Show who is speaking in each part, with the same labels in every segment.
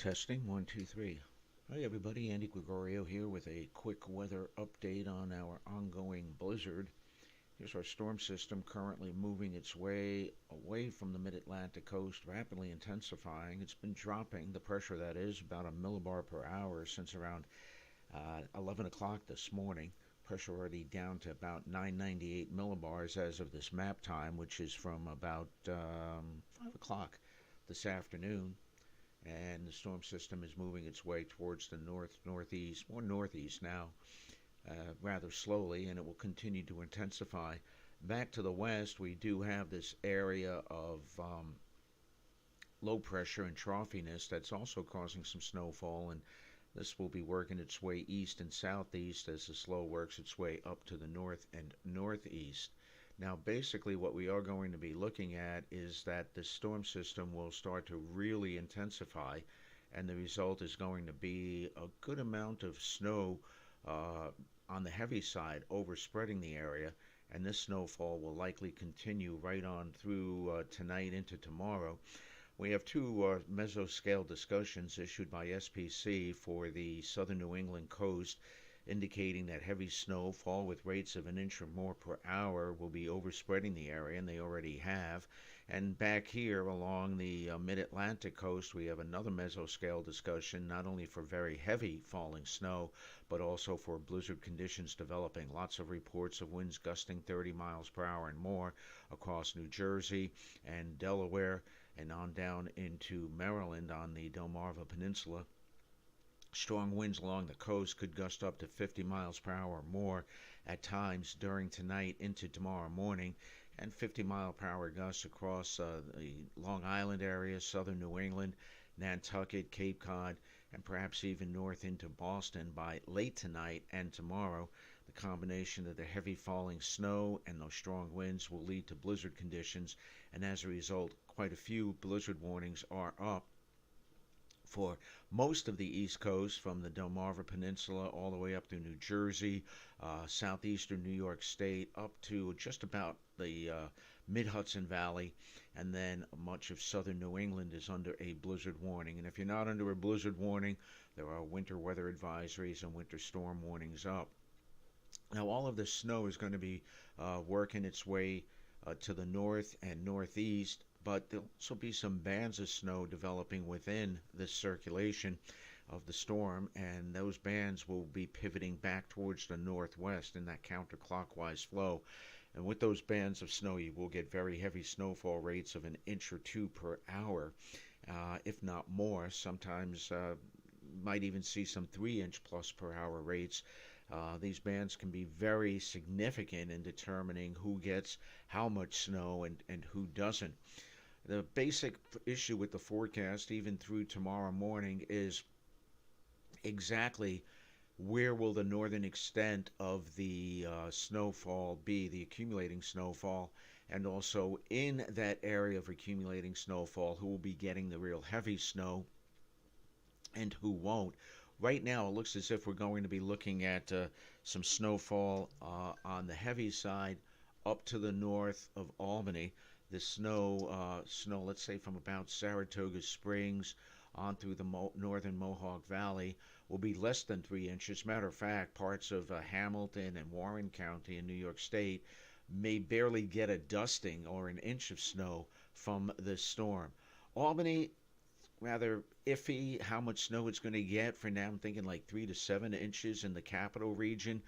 Speaker 1: Testing one, two, three. Hi, everybody. Andy Gregorio here with a quick weather update on our ongoing blizzard. Here's our storm system currently moving its way away from the mid Atlantic coast, rapidly intensifying. It's been dropping, the pressure that is, about a millibar per hour since around 11 o'clock this morning. Pressure already down to about 998 millibars as of this map time, which is from about 5 o'clock this afternoon, and the storm system is moving its way towards the northeast, more northeast now, rather slowly, and it will continue to intensify. Back to the west, we do have this area of low pressure and troughiness that's also causing some snowfall, and this will be working its way east and southeast as the slow works its way up to the north and northeast. Now, basically, what we are going to be looking at is that the storm system will start to really intensify, and the result is going to be a good amount of snow uh, on the heavy side overspreading the area, and this snowfall will likely continue right on through tonight into tomorrow. We have two mesoscale discussions issued by SPC for the southern New England coast, indicating that heavy snowfall with rates of an inch or more per hour will be overspreading the area, and they already have. And back here along the mid-Atlantic coast, we have another mesoscale discussion, not only for very heavy falling snow, but also for blizzard conditions developing. Lots of reports of winds gusting 30 miles per hour and more across New Jersey and Delaware and on down into Maryland on the Delmarva Peninsula. Strong winds along the coast could gust up to 50 miles per hour or more at times during tonight into tomorrow morning, and 50-mile per hour gusts across the Long Island area, southern New England, Nantucket, Cape Cod, and perhaps even north into Boston by late tonight and tomorrow. The combination of the heavy falling snow and those strong winds will lead to blizzard conditions, and as a result, quite a few blizzard warnings are up for most of the East Coast, from the Delmarva Peninsula all the way up through New Jersey, southeastern New York State, up to just about the mid-Hudson Valley, and then much of southern New England is under a blizzard warning. And if you're not under a blizzard warning, there are winter weather advisories and winter storm warnings up. Now, all of this snow is going to be working its way to the north and northeast, but there'll also be some bands of snow developing within this circulation of the storm, and those bands will be pivoting back towards the northwest in that counterclockwise flow. And with those bands of snow, you will get very heavy snowfall rates of an inch or two per hour, if not more. Sometimes might even see some 3-inch plus per hour rates. These bands can be very significant in determining who gets how much snow and who doesn't. The basic issue with the forecast, even through tomorrow morning, is exactly where will the northern extent of the snowfall be, the accumulating snowfall, and also in that area of accumulating snowfall, who will be getting the real heavy snow and who won't. Right now, it looks as if we're going to be looking at some snowfall on the heavy side up to the north of Albany. The snow, let's say from about Saratoga Springs on through the northern Mohawk Valley, will be less than 3 inches. Matter of fact, parts of Hamilton and Warren County in New York State may barely get a dusting or an inch of snow from this storm. Albany, rather iffy how much snow it's going to get. For now, I'm thinking like 3 to 7 inches in the capital region.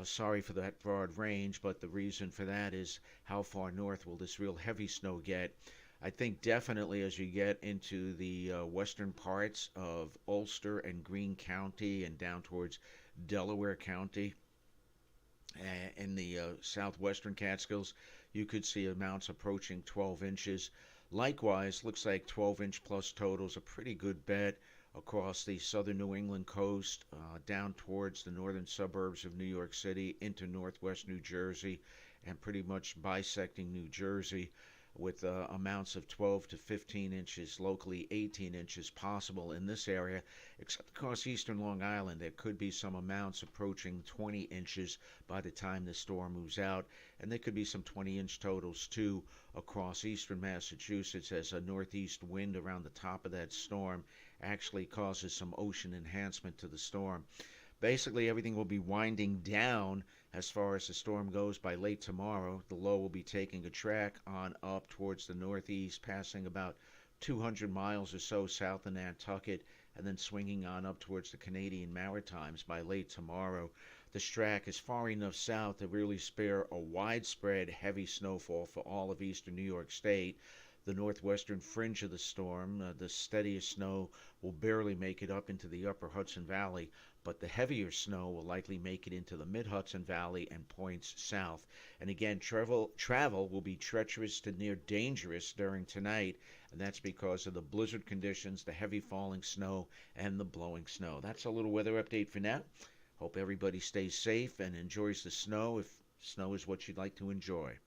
Speaker 1: Sorry for that broad range, but the reason for that is how far north will this real heavy snow get. I think definitely as you get into the western parts of Ulster and Greene County and down towards Delaware County in the southwestern Catskills, you could see amounts approaching 12 inches. Likewise, looks like 12-inch plus totals a pretty good bet across the southern New England coast, down towards the northern suburbs of New York City into northwest New Jersey, and pretty much bisecting New Jersey, with amounts of 12 to 15 inches, locally 18 inches possible in this area. Except across eastern Long Island, there could be some amounts approaching 20 inches by the time the storm moves out, and there could be some 20-inch totals too across eastern Massachusetts as a northeast wind around the top of that storm actually causes some ocean enhancement to the storm. Basically, everything will be winding down as far as the storm goes by late tomorrow. The low will be taking a track on up towards the northeast, passing about 200 miles or so south of Nantucket, and then swinging on up towards the Canadian Maritimes by late tomorrow. The track is far enough south to really spare a widespread heavy snowfall for all of eastern New York State. The northwestern fringe of the storm, the steadiest snow, will barely make it up into the upper Hudson Valley, but the heavier snow will likely make it into the mid Hudson Valley and points south. And again, travel will be treacherous to near dangerous during tonight, and that's because of the blizzard conditions, the heavy falling snow, and the blowing snow. That's a little weather update for now. Hope everybody stays safe and enjoys the snow if snow is what you'd like to enjoy.